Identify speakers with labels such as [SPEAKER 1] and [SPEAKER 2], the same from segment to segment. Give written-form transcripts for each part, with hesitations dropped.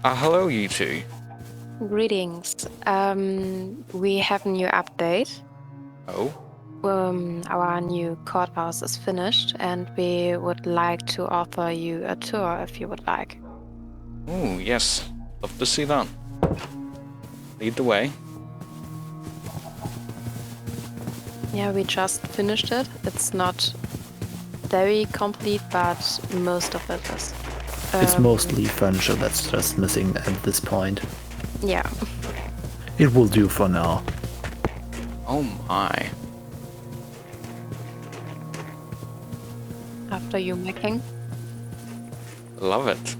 [SPEAKER 1] Hello, you two.
[SPEAKER 2] Greetings. We have a new update.
[SPEAKER 1] Oh,
[SPEAKER 2] Our new courthouse is finished, and we would like to offer you a tour if you would like.
[SPEAKER 1] oh, yes. Love to see that. Lead the way.
[SPEAKER 2] Yeah, we just finished it. It's not very complete, but most of it is.
[SPEAKER 3] It's mostly furniture that's just missing at this point.
[SPEAKER 2] Yeah.
[SPEAKER 3] It will do for now.
[SPEAKER 1] Oh my.
[SPEAKER 2] After you, making.
[SPEAKER 1] Love it.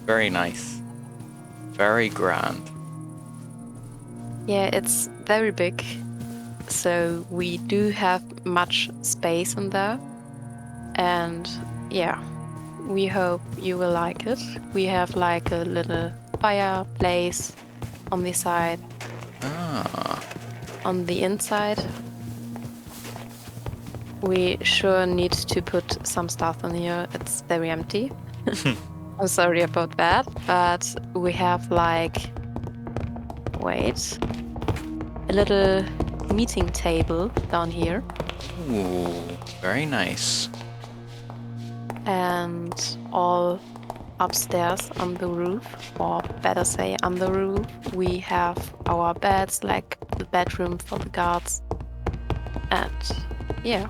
[SPEAKER 1] Very nice. Very grand.
[SPEAKER 2] Yeah, it's very big. So we do have much space in there. And yeah, we hope you will like it. We have like a little fireplace on the side.
[SPEAKER 1] Ah,
[SPEAKER 2] On the inside, we sure need to put some stuff in here. It's very empty. I'm sorry about that, but we have like, wait, a little meeting table down here.
[SPEAKER 1] ooh, very nice.
[SPEAKER 2] And all upstairs on the roof, or better say on the roof, we have our beds, like the bedroom for the guards. And yeah,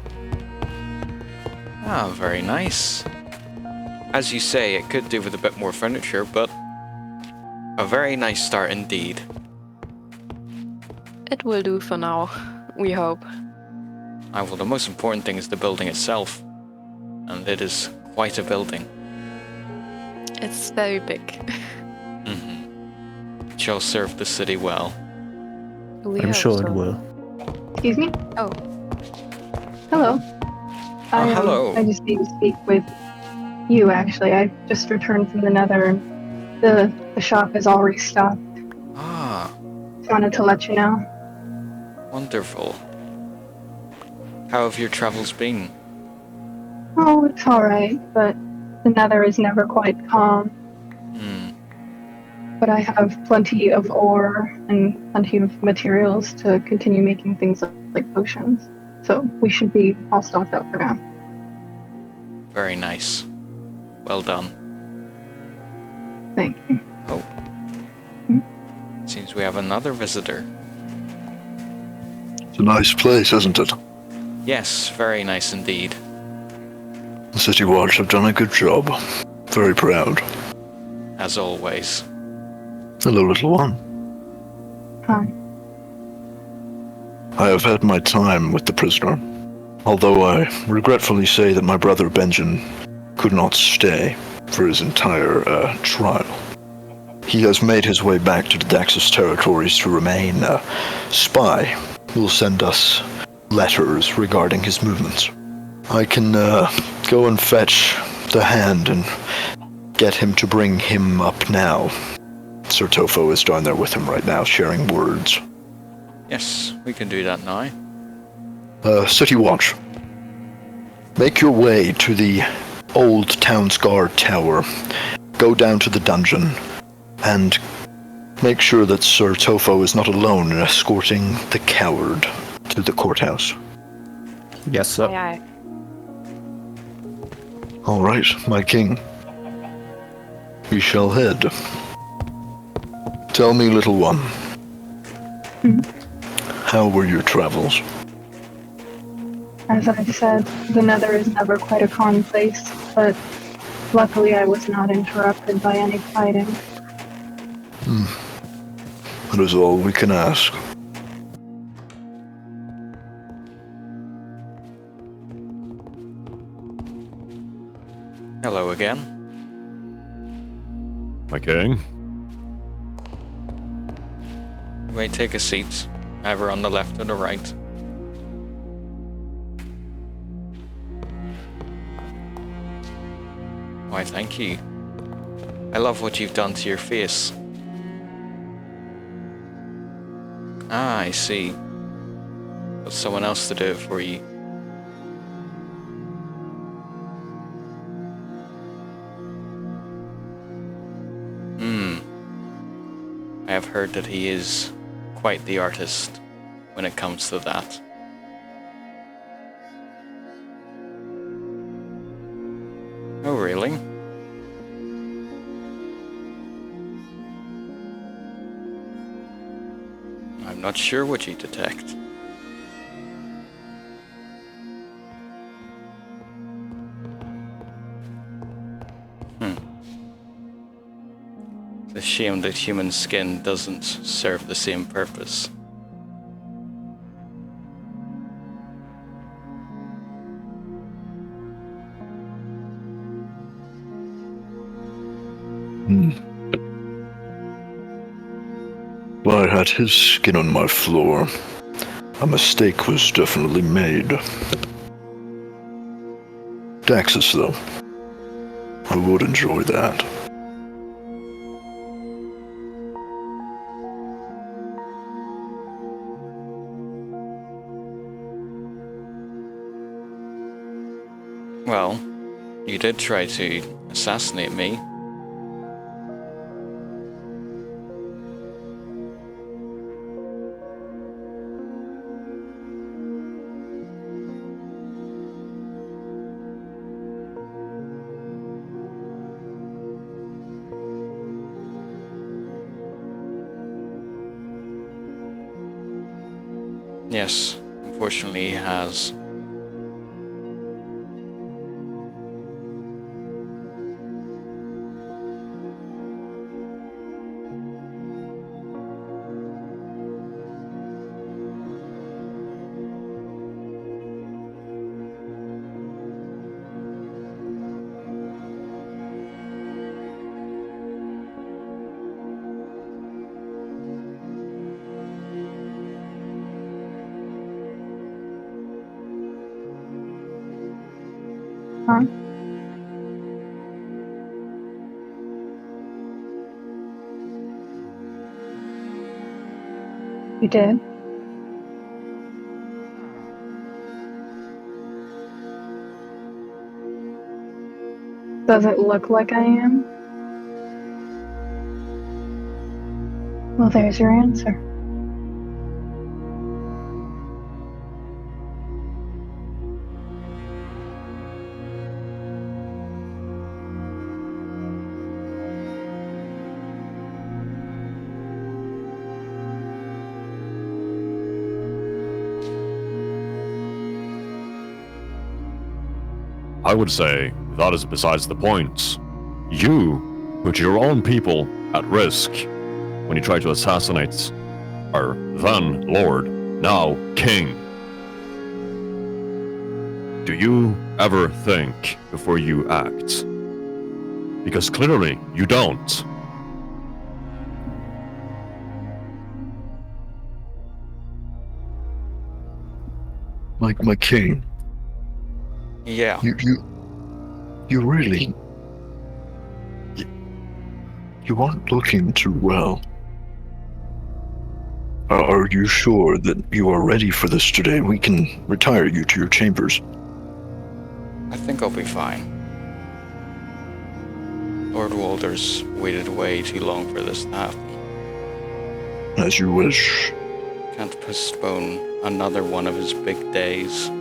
[SPEAKER 1] Ah, very nice. As you say, it could do with a bit more furniture, but a very nice start indeed.
[SPEAKER 2] it will do for now, we hope.
[SPEAKER 1] Well, the most important thing is the building itself. And it is quite a building.
[SPEAKER 2] It's very big.
[SPEAKER 1] It shall serve the city well.
[SPEAKER 2] We
[SPEAKER 3] I'm
[SPEAKER 2] hope
[SPEAKER 3] sure
[SPEAKER 2] so.
[SPEAKER 3] it will.
[SPEAKER 4] Excuse me?
[SPEAKER 2] Oh,
[SPEAKER 4] Hello.
[SPEAKER 1] Hello.
[SPEAKER 4] I just need to speak with you, actually. I just returned from the Nether, and the shop is all restocked.
[SPEAKER 1] Ah,
[SPEAKER 4] Just wanted to let you know.
[SPEAKER 1] wonderful. How have your travels been?
[SPEAKER 4] Oh, it's alright, but the Nether is never quite calm.
[SPEAKER 1] Hmm,
[SPEAKER 4] But I have plenty of ore and plenty of materials to continue making things like potions. So we should be all stocked up for now.
[SPEAKER 1] very nice. Well done.
[SPEAKER 4] Thank you.
[SPEAKER 1] Oh. Seems we have another visitor.
[SPEAKER 5] It's a nice place, isn't it?
[SPEAKER 1] Yes, very nice indeed.
[SPEAKER 5] The City Watch have done a good job. Very proud.
[SPEAKER 1] As always.
[SPEAKER 5] Hello, little one.
[SPEAKER 4] Hi.
[SPEAKER 5] I have had my time with the prisoner, although I regretfully say that my brother Benjamin could not stay for his entire trial. He has made his way back to the Daxus territories to remain a spy who will send us letters regarding his movements. I can go and fetch the hand and get him to bring him up now. Sir Tofo is down there with him right now, sharing words.
[SPEAKER 1] Yes, we can do that now.
[SPEAKER 5] City Watch. Make your way to the old Town's Guard Tower. Go down to the dungeon and make sure that Sir Tofo is not alone in escorting the coward to the courthouse.
[SPEAKER 3] Yes, sir.
[SPEAKER 2] aye, aye.
[SPEAKER 5] All right, my king. We shall head. Tell me, little one. How were your travels?
[SPEAKER 4] As I said, the Nether is never quite a calm place, but luckily I was not interrupted by any fighting.
[SPEAKER 5] That is all we can ask.
[SPEAKER 1] Hello again.
[SPEAKER 6] My king?
[SPEAKER 1] You may take a seat, either on the left or the right. Why, thank you. I love what you've done to your face. Ah, I see. Got someone else to do it for you. Hmm. heard that he is quite the artist when it comes to that. Oh, really? I'm not sure what you detect. It's a shame that human skin doesn't serve the same purpose.
[SPEAKER 5] Well, I had his skin on my floor. A mistake was definitely made. Daxus, though. I would enjoy that.
[SPEAKER 1] Well, you did try to assassinate me. Yes, unfortunately he has.
[SPEAKER 4] Huh? You did? Does it look like I am? Well, there's your answer.
[SPEAKER 6] I would say that is besides the point. You put your own people at risk when you try to assassinate our then Lord, now King. Do you ever think before you act? Because clearly you don't.
[SPEAKER 5] Like my king.
[SPEAKER 1] Yeah.
[SPEAKER 5] You really... You aren't looking too well. Are you sure that you are ready for this today? We can retire you to your chambers.
[SPEAKER 1] I think I'll be fine. Lord Walder's waited way too long for this to happen.
[SPEAKER 5] As you wish.
[SPEAKER 1] Can't postpone another one of his big days.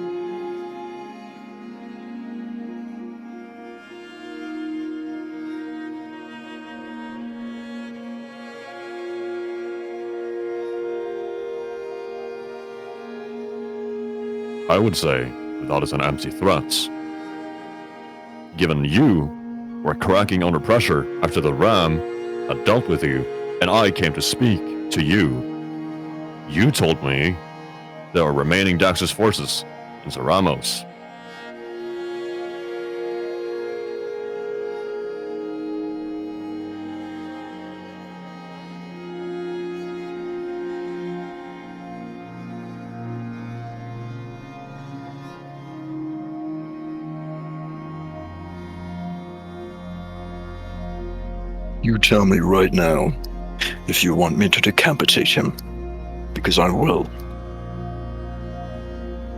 [SPEAKER 6] I would say that is an empty threat. Given you were cracking under pressure after the ram had dealt with you, and I came to speak to you. You told me there are remaining Daxus forces in Zaramos.
[SPEAKER 5] You tell me right now if you want me to decapitate him, because I will.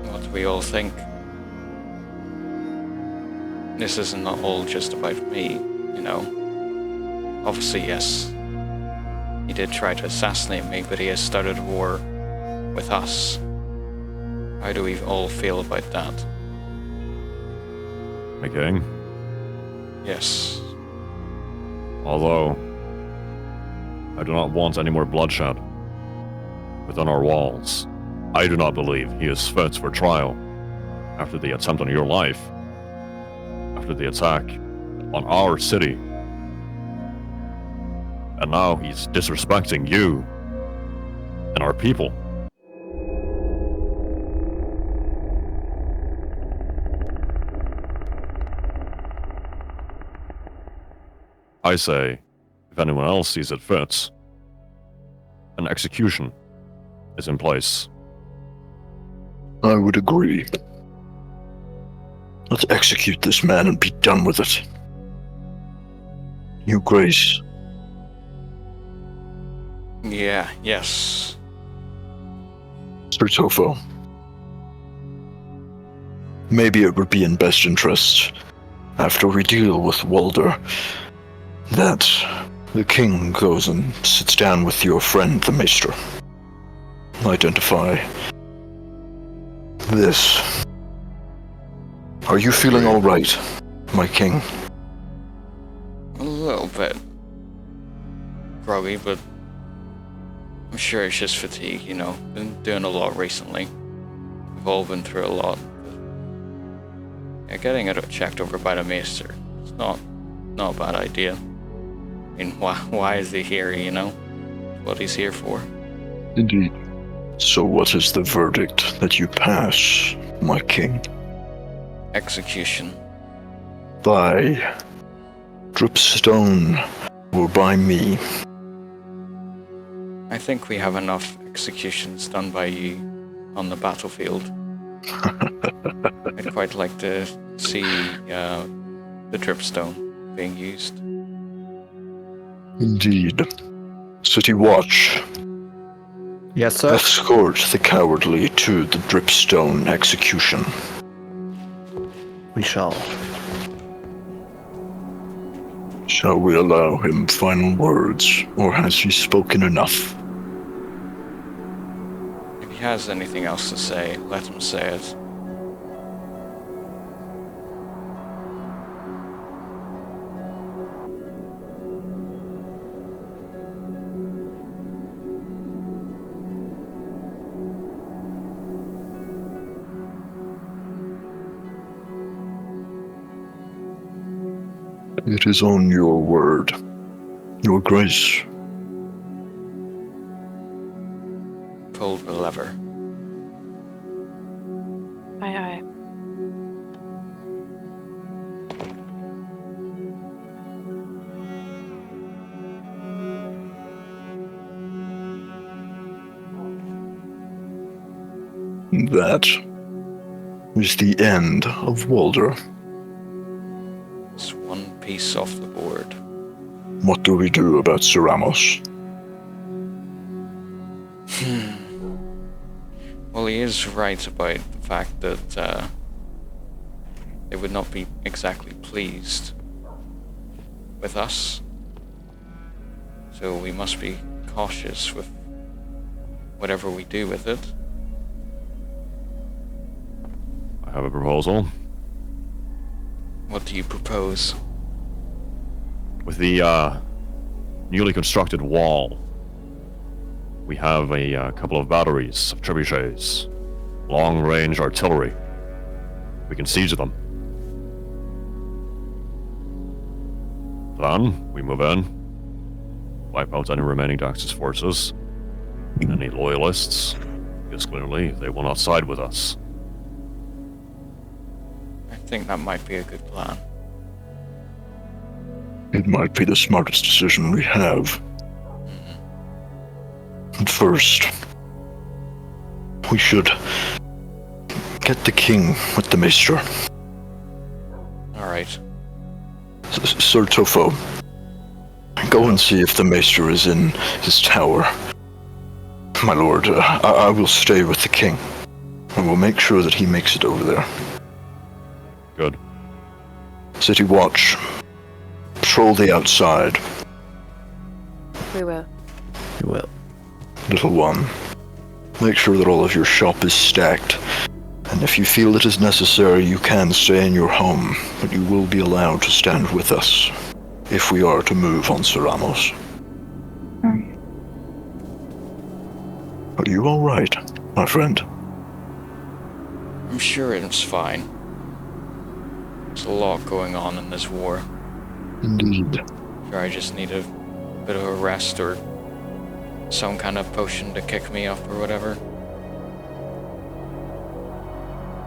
[SPEAKER 1] What do we all think? This isn't all just about me, you know. Obviously, yes, He did try to assassinate me, but he has started a war with us. How do we all feel about that?
[SPEAKER 6] My king.
[SPEAKER 1] Yes.
[SPEAKER 6] Although, I do not want any more bloodshed within our walls. I do not believe he is fit for trial after the attempt on your life, after the attack on our city. And now he's disrespecting you and our people. I say, if anyone else sees it fit, an execution is in place.
[SPEAKER 5] I would agree. Let's execute this man and be done with it. Your Grace.
[SPEAKER 1] Yeah, yes.
[SPEAKER 5] Sir Tofo. Maybe it would be in best interest, after we deal with Walder, that the king goes and sits down with your friend, the Maester. Identify this. Are you feeling all right, my king?
[SPEAKER 1] A little bit groggy, but I'm sure it's just fatigue, you know. Been doing a lot recently. We've all been through a lot. Yeah, getting it checked over by the Maester, it's not a bad idea. I mean, why is he here, you know? What he's here for.
[SPEAKER 5] Indeed. So what is the verdict that you pass, my king?
[SPEAKER 1] Execution.
[SPEAKER 5] By dripstone or by me?
[SPEAKER 1] I think we have enough executions done by you on the battlefield. I'd quite like to see the dripstone being used.
[SPEAKER 5] Indeed. City Watch,
[SPEAKER 3] Yes, sir.
[SPEAKER 5] escort the cowardly to the dripstone execution.
[SPEAKER 3] We shall.
[SPEAKER 5] Shall we allow him final words, or has he spoken enough?
[SPEAKER 1] If he has anything else to say, let him say it.
[SPEAKER 5] It is on your word, your grace.
[SPEAKER 1] Pull the lever.
[SPEAKER 2] Aye, aye.
[SPEAKER 5] That is the end of Walder.
[SPEAKER 1] It's one piece off the board.
[SPEAKER 5] What do we do about Sir Ramos?
[SPEAKER 1] Well, he is right about the fact that they would not be exactly pleased with us. So we must be cautious with whatever we do with it.
[SPEAKER 6] I have a proposal.
[SPEAKER 1] What do you propose?
[SPEAKER 6] With the newly constructed wall, we have a couple of batteries of trebuchets, long-range artillery. We can siege them. Then we move in, wipe out any remaining Dax's forces, any loyalists, because clearly they will not side with us.
[SPEAKER 1] I think that might be a good plan.
[SPEAKER 5] It might be the smartest decision we have. But first, we should get the king with the Maester.
[SPEAKER 1] Alright.
[SPEAKER 5] Sir Tofo, go and see if the Maester is in his tower. My lord, I will stay with the king. I will make sure that he makes it over there.
[SPEAKER 6] Good.
[SPEAKER 5] City Watch, patrol the outside.
[SPEAKER 2] We will.
[SPEAKER 3] Well,
[SPEAKER 5] Little one, make sure that all of your shop is stacked. And if you feel it is necessary, you can stay in your home, but you will be allowed to stand with us if we are to move on Ceramos.
[SPEAKER 4] Alright.
[SPEAKER 5] Are you alright, my friend?
[SPEAKER 1] I'm sure it's fine. There's a lot going on in this war.
[SPEAKER 5] Indeed.
[SPEAKER 1] Sure, I just need a bit of a rest or some kind of potion to kick me up or whatever.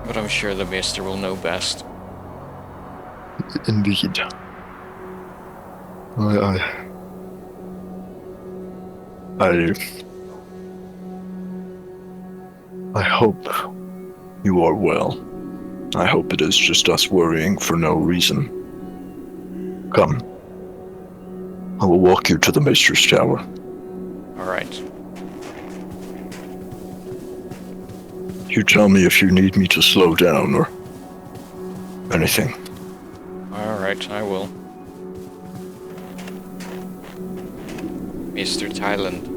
[SPEAKER 1] But I'm sure the Maester will know best.
[SPEAKER 5] Indeed. I hope you are well. I hope it is just us worrying for no reason. Come. I will walk you to the Maester's Tower.
[SPEAKER 1] Alright.
[SPEAKER 5] You tell me if you need me to slow down or anything.
[SPEAKER 1] Alright, I will. Mr. Thailand.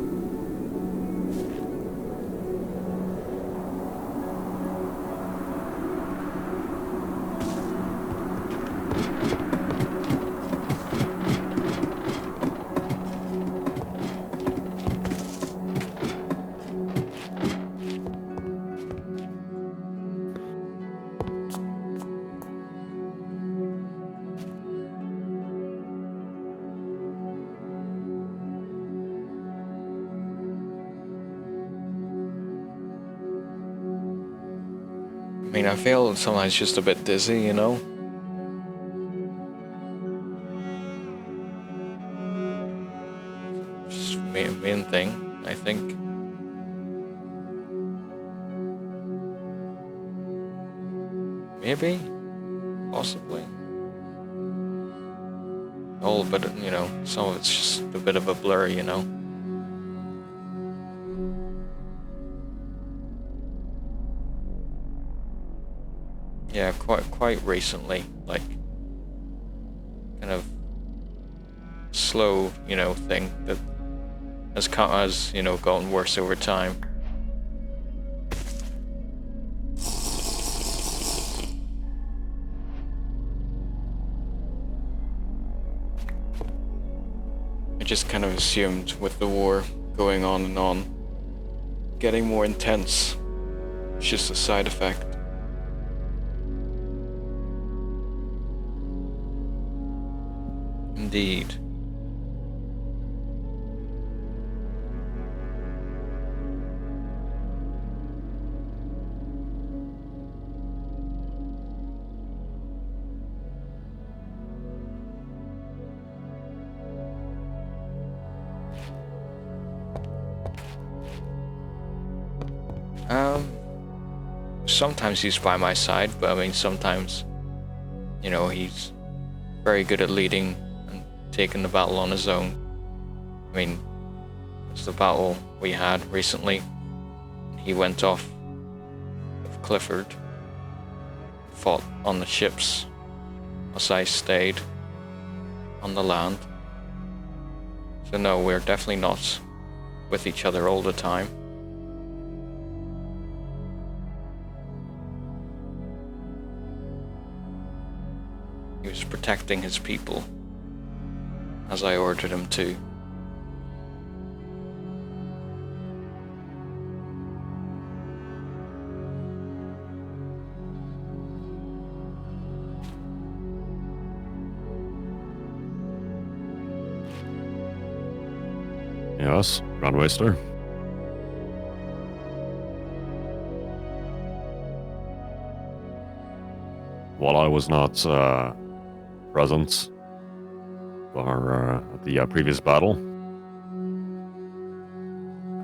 [SPEAKER 1] I mean, I feel sometimes just a bit dizzy, you know? Just main thing, I think. Maybe? Possibly. All but, you know, some of it's just a bit of a blur, you know? Yeah, quite recently, like, kind of slow, you know, thing that has, you know, gotten worse over time. I just kind of assumed with the war going on and on, getting more intense, it's just a side effect. Indeed. Sometimes he's by my side, but I mean, sometimes, you know, he's very good at leading and taking the battle on his own. I mean, it's the battle we had recently. He went off with Clifford, fought on the ships, as I stayed on the land. So no, we're definitely not with each other all the time. He was protecting his people, as I ordered him to.
[SPEAKER 6] Yes, Grand Waster. While I was not present for the previous battle,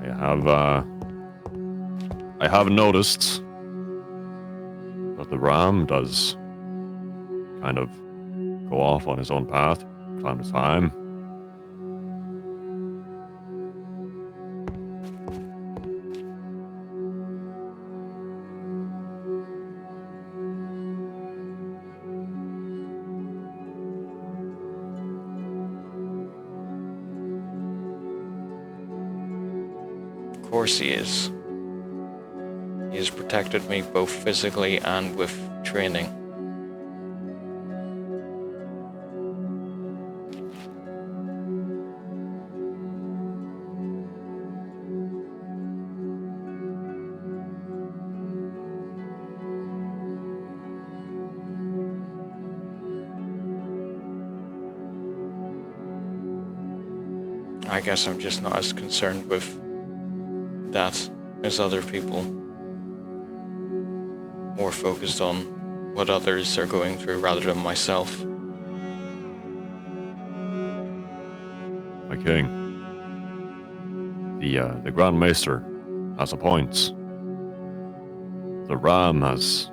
[SPEAKER 6] I have noticed that the Ram does kind of go off on his own path from time to time.
[SPEAKER 1] course he is. He has protected me both physically and with training. I guess I'm just not as concerned with that as other people. More focused on what others are going through rather than myself.
[SPEAKER 6] My king, the Grand Maester has a point. The Ram has,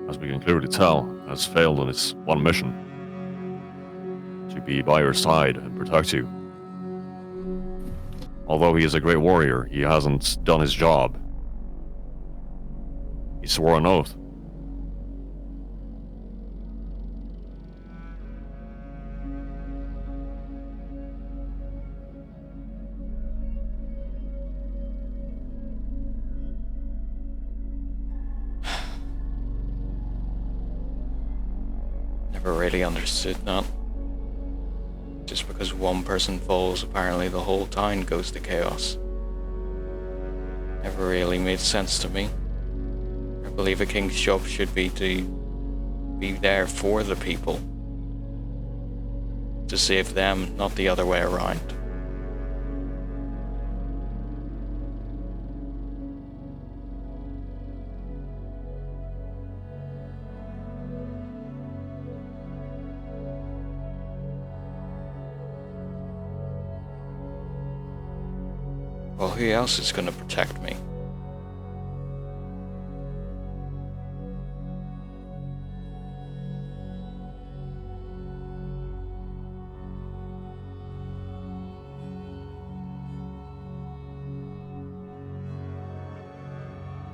[SPEAKER 6] as we can clearly tell, has failed in its one mission: to be by your side and protect you. Although he is a great warrior, he hasn't done his job. He swore an oath.
[SPEAKER 1] Never really understood that. Just because one person falls, apparently the whole town goes to chaos. Never really made sense to me. I believe a king's job should be to be there for the people. To save them, not the other way around. Well, who else is going to protect me?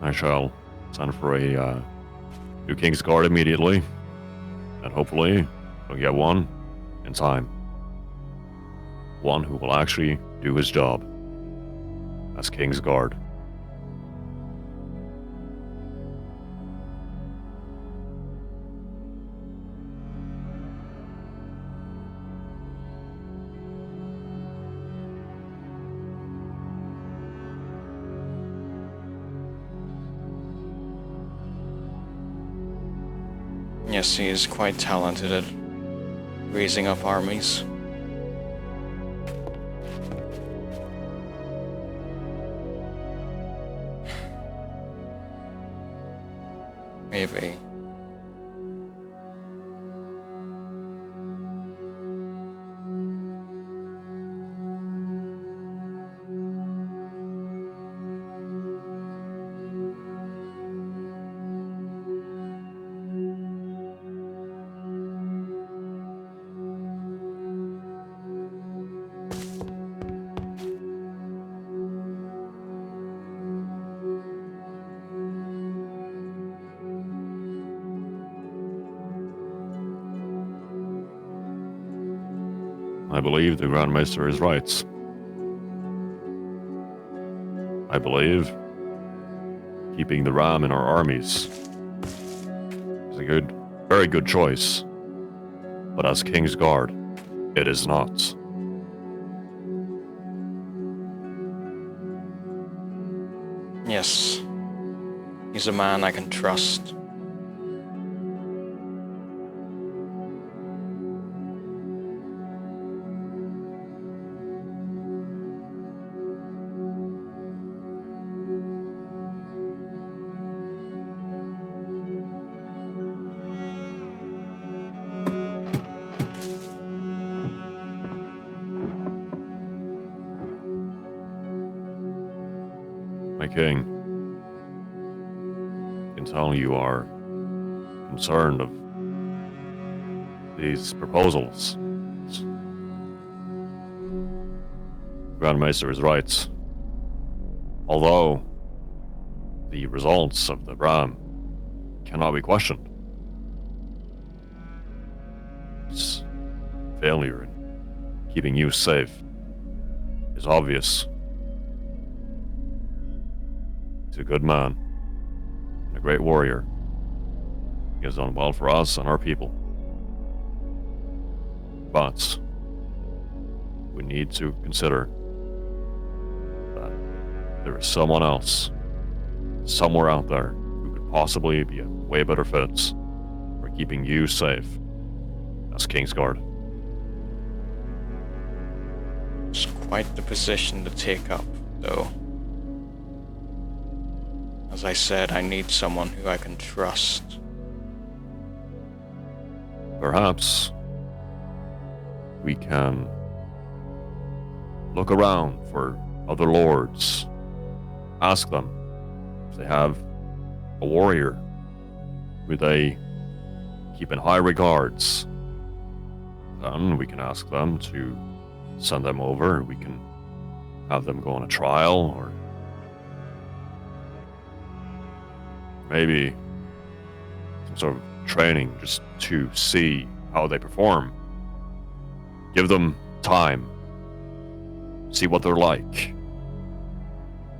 [SPEAKER 6] I shall send for a new King's Guard immediately, and hopefully we'll get one in time. One who will actually do his job as King's Guard.
[SPEAKER 1] Yes, he is quite talented at raising up armies. Maybe.
[SPEAKER 6] I believe the Grand Maester is right. I believe keeping the Ram in our armies is a very good choice. But as King's Guard, it is not.
[SPEAKER 1] Yes. He's a man I can trust.
[SPEAKER 6] My king, I can tell you are concerned of these proposals. Grand Maester is right. Although the results of the Ram cannot be questioned, its failure in keeping you safe is obvious He's a good man. And a great warrior. He has done well for us and our people. But we need to consider that there is someone else, somewhere out there, who could possibly be a way better fit for keeping you safe as Kingsguard.
[SPEAKER 1] It's quite the position to take up, though. As I said, I need someone who I can trust.
[SPEAKER 6] Perhaps we can look around for other lords, ask them if they have a warrior who they keep in high regards. Then we can ask them to send them over. We can have them go on a trial, or maybe some sort of training just to see how they perform. Give them time. See what they're like.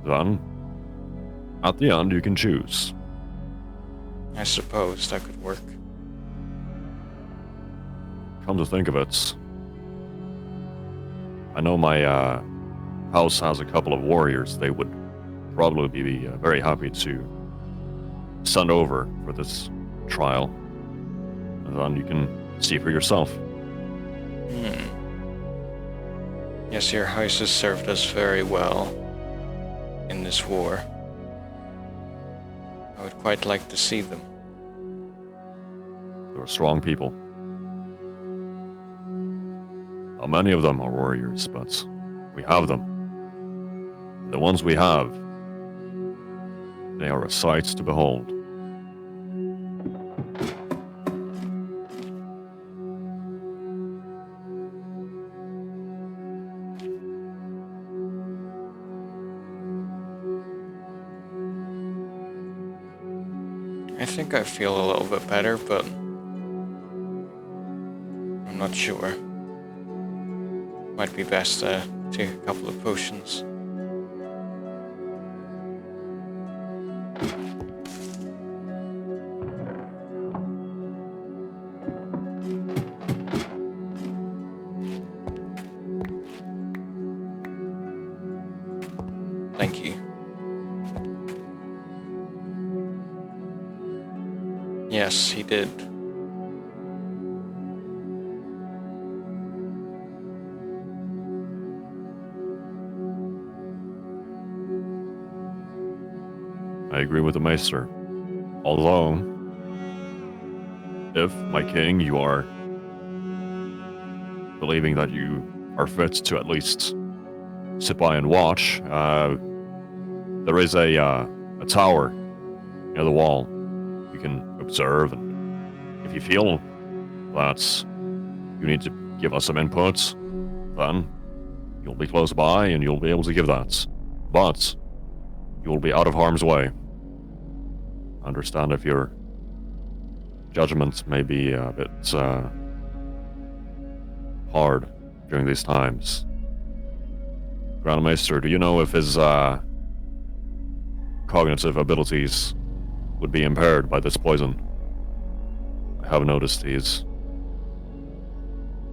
[SPEAKER 6] Then, at the end, you can choose.
[SPEAKER 1] I suppose that could work.
[SPEAKER 6] Come to think of it, I know my house has a couple of warriors they would probably be very happy to send over for this trial. And then you can see for yourself.
[SPEAKER 1] Yes, your house has served us very well in this war. I would quite like to see them.
[SPEAKER 6] They're strong people. Not many of them are warriors, but we have them. The ones we have, they are a sight to behold.
[SPEAKER 1] I think I feel a little bit better, but I'm not sure. Might be best to take a couple of potions. Thank you. Yes, he did.
[SPEAKER 6] I agree with the Maester. Although, if, my king, you are believing that you are fit to at least sit by and watch, there is a tower near the wall. You can observe, and if you feel that you need to give us some input, then you'll be close by and you'll be able to give that. But you will be out of harm's way. I understand if your judgment may be a bit hard during these times. Grand Maester, do you know if his cognitive abilities would be impaired by this poison? I have noticed he's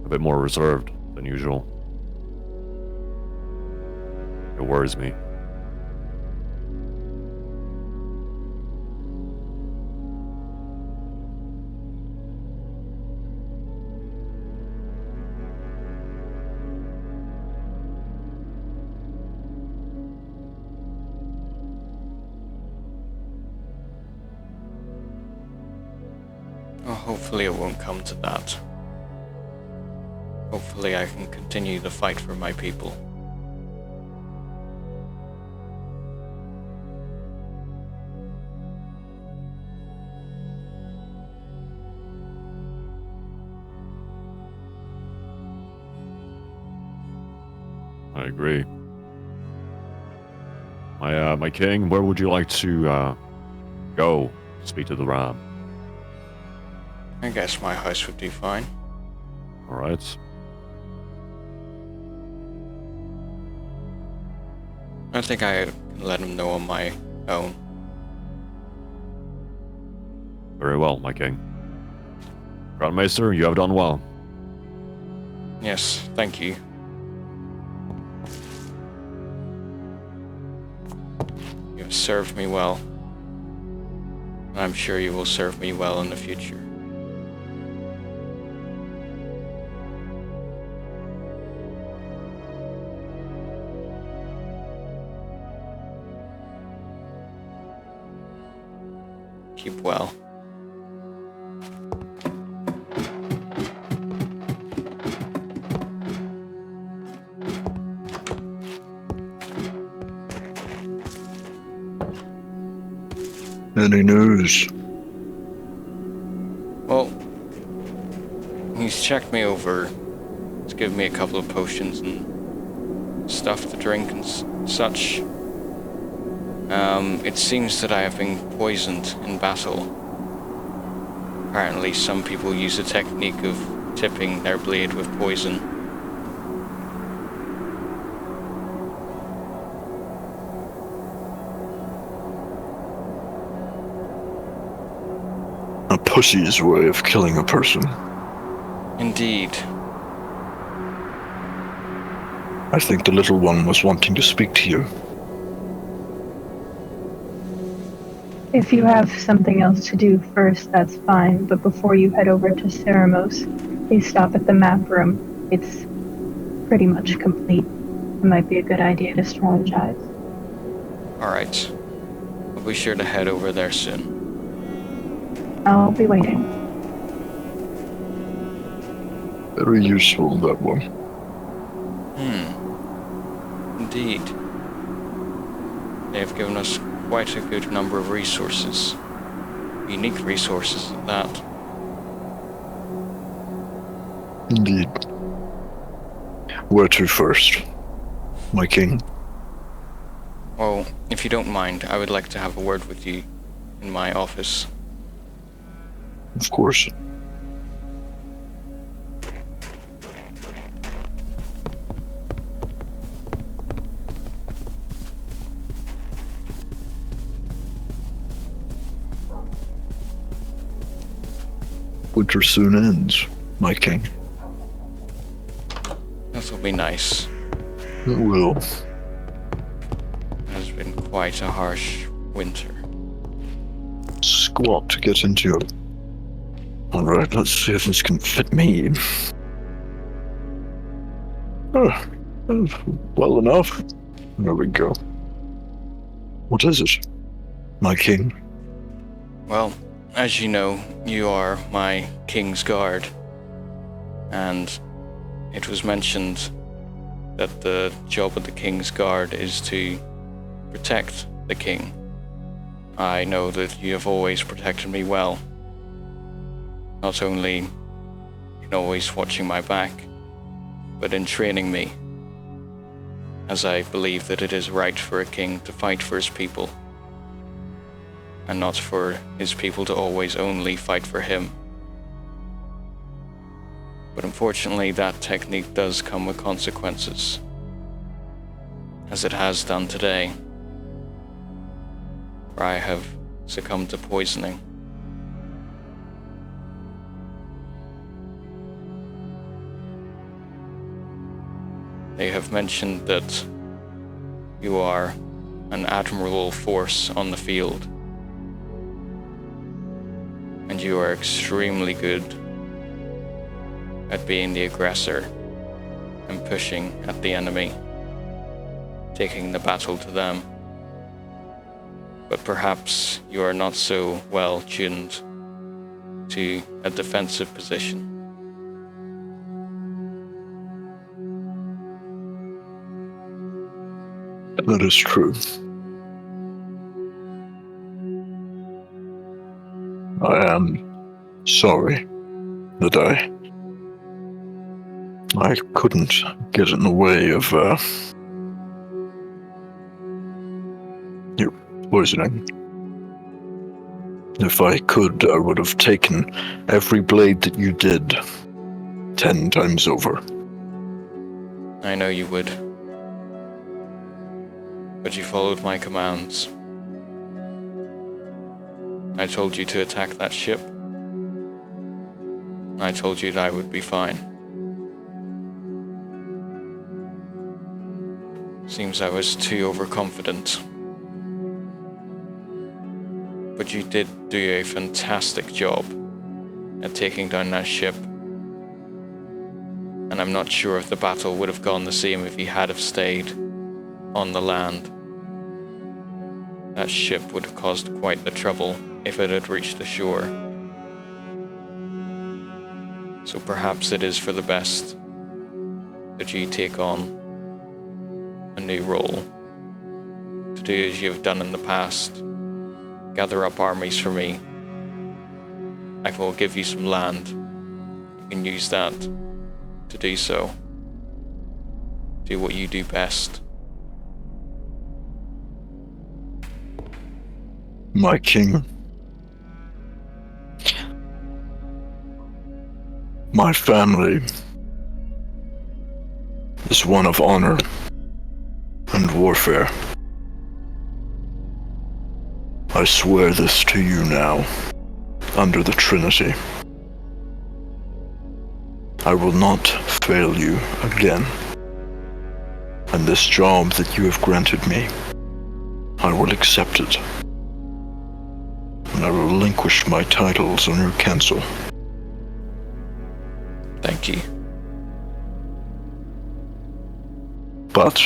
[SPEAKER 6] a bit more reserved than usual. It worries me.
[SPEAKER 1] Oh, hopefully it won't come to that. Hopefully I can continue the fight for my people.
[SPEAKER 6] I agree. My king, where would you like to go speak to the Ram?
[SPEAKER 1] I guess my house would do fine.
[SPEAKER 6] All right.
[SPEAKER 1] I think I can let him know on my own.
[SPEAKER 6] Very well, my king. Grand Maester, you have done well.
[SPEAKER 1] Yes, thank you. You have served me well. And I'm sure you will serve me well in the future. Keep well.
[SPEAKER 5] Any news?
[SPEAKER 1] Well, he's checked me over. He's given me a couple of potions and stuff to drink and such. It seems that I have been poisoned in battle. Apparently, some people use a technique of tipping their blade with poison.
[SPEAKER 5] A pussy's way of killing a person.
[SPEAKER 1] Indeed.
[SPEAKER 5] I think the little one was wanting to speak to you.
[SPEAKER 4] If you have something else to do first, that's fine, but before you head over to Ceramos, please stop at the map room. It's pretty much complete. It might be a good idea to strategize.
[SPEAKER 1] Alright. I'll be sure to head over there soon.
[SPEAKER 4] I'll be waiting.
[SPEAKER 5] Very useful, that one.
[SPEAKER 1] Indeed. They have given us quite a good number of resources. Unique resources at that.
[SPEAKER 5] Indeed. Where to first, my king?
[SPEAKER 1] Well, if you don't mind, I would like to have a word with you in my office.
[SPEAKER 5] Of course. Winter soon ends, my king.
[SPEAKER 1] That will be nice.
[SPEAKER 5] It will.
[SPEAKER 1] It has been quite a harsh winter.
[SPEAKER 5] Squat to get into it. Alright, let's see if this can fit me. Oh, well enough. There we go. What is it, my king?
[SPEAKER 1] Well, as you know, you are my king's guard. And it was mentioned that the job of the king's guard is to protect the king. I know that you have always protected me well. Not only in always watching my back, but in training me, as I believe that it is right for a king to fight for his people, and not for his people to always only fight for him. But unfortunately, that technique does come with consequences, as it has done today, where I have succumbed to poisoning. They have mentioned that you are an admirable force on the field, and you are extremely good at being the aggressor and pushing at the enemy, taking the battle to them. But perhaps you are not so well tuned to a defensive position.
[SPEAKER 5] That is true. I am sorry that I couldn't get in the way of your poisoning. If I could, I would have taken every blade that you did 10 times over.
[SPEAKER 1] I know you would. But you followed my commands, I told you to attack that ship. I told you that I would be fine. Seems I was too overconfident. But you did do a fantastic job at taking down that ship. And I'm not sure if the battle would have gone the same if you had have stayed on the land. That ship would have caused quite the trouble if it had reached the shore. So perhaps it is for the best that you take on a new role, to do as you have done in the past. Gather up armies for me. I will give you some land. You can use that to do so. Do what you do best.
[SPEAKER 5] My king. My family is one of honor and warfare. I swear this to you now, under the Trinity. I will not fail you again. And this job that you have granted me, I will accept it. And I will relinquish my titles on your council.
[SPEAKER 1] Thank you.
[SPEAKER 5] But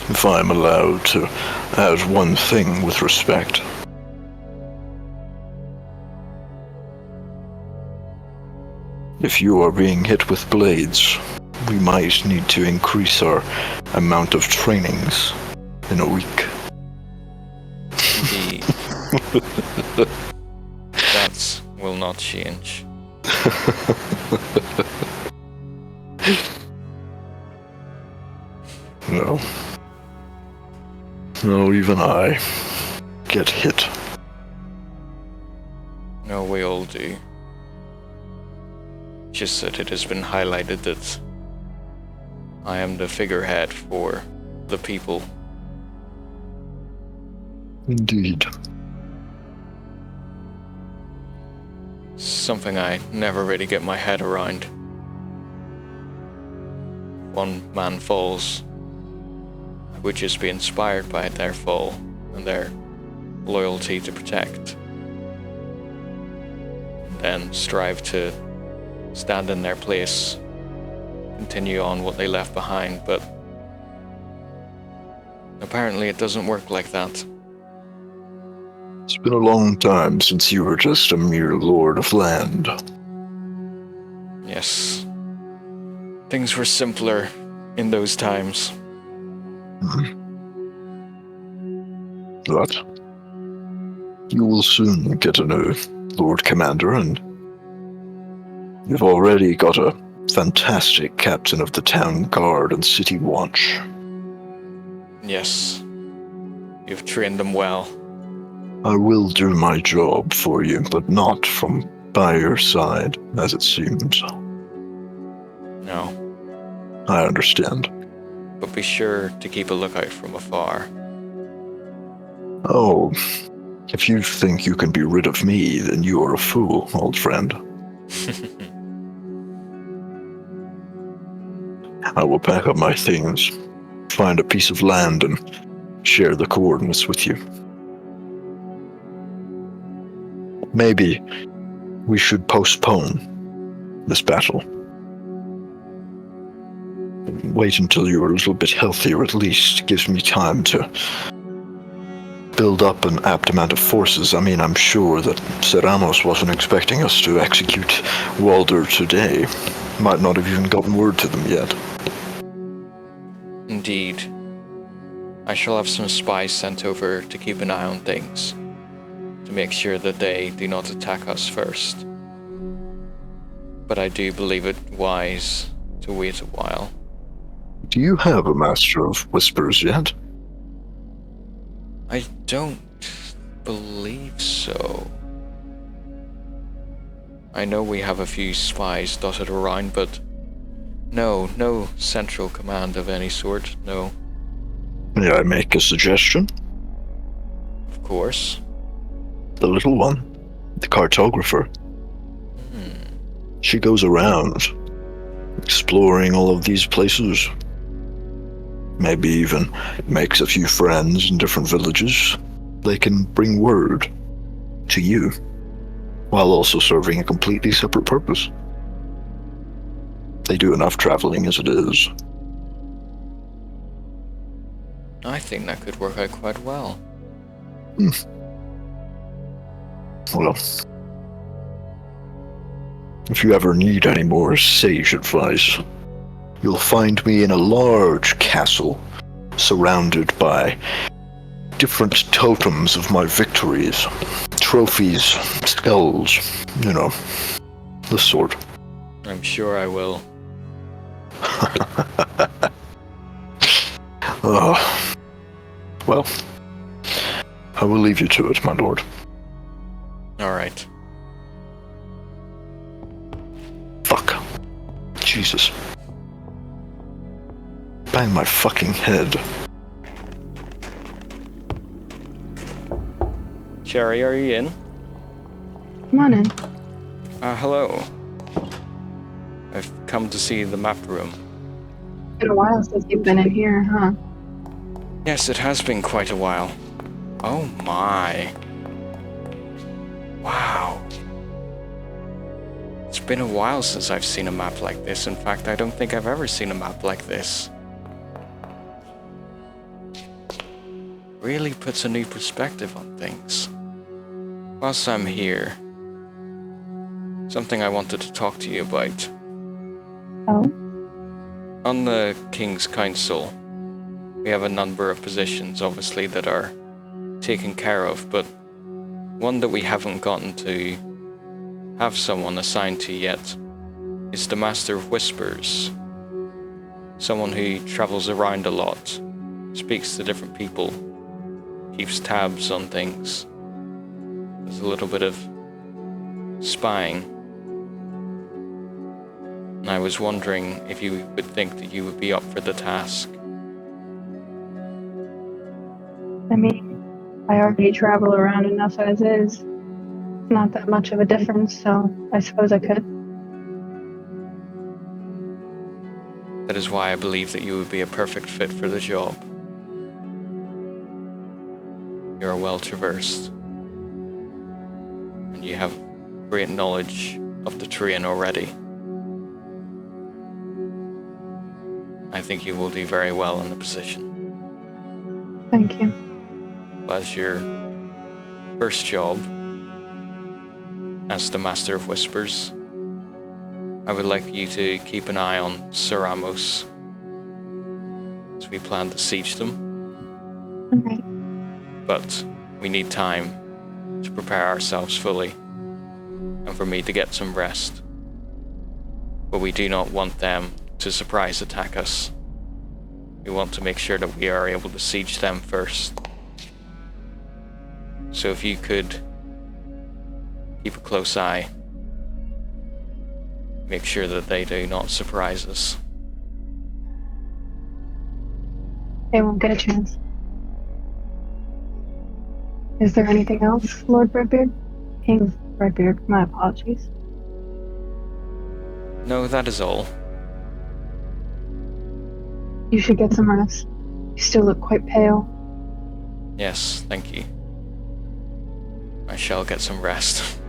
[SPEAKER 5] if I am allowed to add one thing with respect, if you are being hit with blades, we might need to increase our amount of trainings in a week.
[SPEAKER 1] Indeed. That will not change.
[SPEAKER 5] No. No, even I get hit.
[SPEAKER 1] No, we all do. Just that it has been highlighted that I am the figurehead for the people.
[SPEAKER 5] Indeed.
[SPEAKER 1] Something I never really get my head around. One man falls, I would just be inspired by their fall and their loyalty to protect. Then strive to stand in their place, continue on what they left behind, but apparently it doesn't work like that.
[SPEAKER 5] It's been a long time since you were just a mere lord of land.
[SPEAKER 1] Yes. Things were simpler in those times.
[SPEAKER 5] But you will soon get a new Lord Commander, and you've already got a fantastic captain of the town guard and city watch.
[SPEAKER 1] Yes. You've trained them well.
[SPEAKER 5] I will do my job for you, but not from by your side, as it seems.
[SPEAKER 1] No.
[SPEAKER 5] I understand.
[SPEAKER 1] But be sure to keep a lookout from afar.
[SPEAKER 5] Oh, if you think you can be rid of me, then you are a fool, old friend. I will pack up my things, find a piece of land, and share the coordinates with you. Maybe we should postpone this battle. Wait until you're a little bit healthier, at least. Gives me time to build up an apt amount of forces. I mean, I'm sure that Seramos wasn't expecting us to execute Walder today. Might not have even gotten word to them yet.
[SPEAKER 1] Indeed. I shall have some spies sent over to keep an eye on things, to make sure that they do not attack us first. But I do believe it wise to wait a while.
[SPEAKER 5] Do you have a Master of Whispers yet?
[SPEAKER 1] I don't believe so. I know we have a few spies dotted around, but no central command of any sort, no.
[SPEAKER 5] May I make a suggestion?
[SPEAKER 1] Of course.
[SPEAKER 5] The little one. The cartographer. She goes around, exploring all of these places. Maybe even makes a few friends in different villages. They can bring word to you, while also serving a completely separate purpose. They do enough traveling as it is.
[SPEAKER 1] I think that could work out quite well.
[SPEAKER 5] Well, if you ever need any more sage advice, you'll find me in a large castle, surrounded by different totems of my victories, trophies, skulls, you know, the sort.
[SPEAKER 1] I'm sure I will.
[SPEAKER 5] Well, I will leave you to it, my lord.
[SPEAKER 1] Alright.
[SPEAKER 5] Fuck. Jesus. Bang my fucking head.
[SPEAKER 1] Cherry, are you in?
[SPEAKER 4] Come on in.
[SPEAKER 1] Hello. I've come to see the map room.
[SPEAKER 4] Been a while since you've been in here, huh?
[SPEAKER 1] Yes, it has been quite a while. Oh my. Wow. It's been a while since I've seen a map like this. In fact, I don't think I've ever seen a map like this. Really puts a new perspective on things. Whilst I'm here, something I wanted to talk to you about.
[SPEAKER 4] Oh?
[SPEAKER 1] On the King's Council, we have a number of positions, obviously, that are taken care of, but one that we haven't gotten to have someone assigned to yet is the Master of Whispers. Someone who travels around a lot, speaks to different people, keeps tabs on things. There's a little bit of spying. And I was wondering if you would think that you would be up for the task.
[SPEAKER 4] I mean, I already travel around enough as is. Not that much of a difference, so I suppose I could.
[SPEAKER 1] That is why I believe that you would be a perfect fit for the job. You are well traversed, and you have great knowledge of the terrain already. I think you will do very well in the position.
[SPEAKER 4] Thank you.
[SPEAKER 1] As your first job as the Master of Whispers, I would like you to keep an eye on Sir Ramos as we plan to siege them.
[SPEAKER 4] Alright.
[SPEAKER 1] But we need time to prepare ourselves fully and for me to get some rest. But we do not want them to surprise attack us. We want to make sure that we are able to siege them first. So if you could keep a close eye, make sure that they do not surprise us.
[SPEAKER 4] They won't get a chance. Is there anything else, Lord Redbeard? King Redbeard, my apologies.
[SPEAKER 1] No, that is all.
[SPEAKER 4] You should get some rest. You still look quite pale.
[SPEAKER 1] Yes, thank you. I shall get some rest.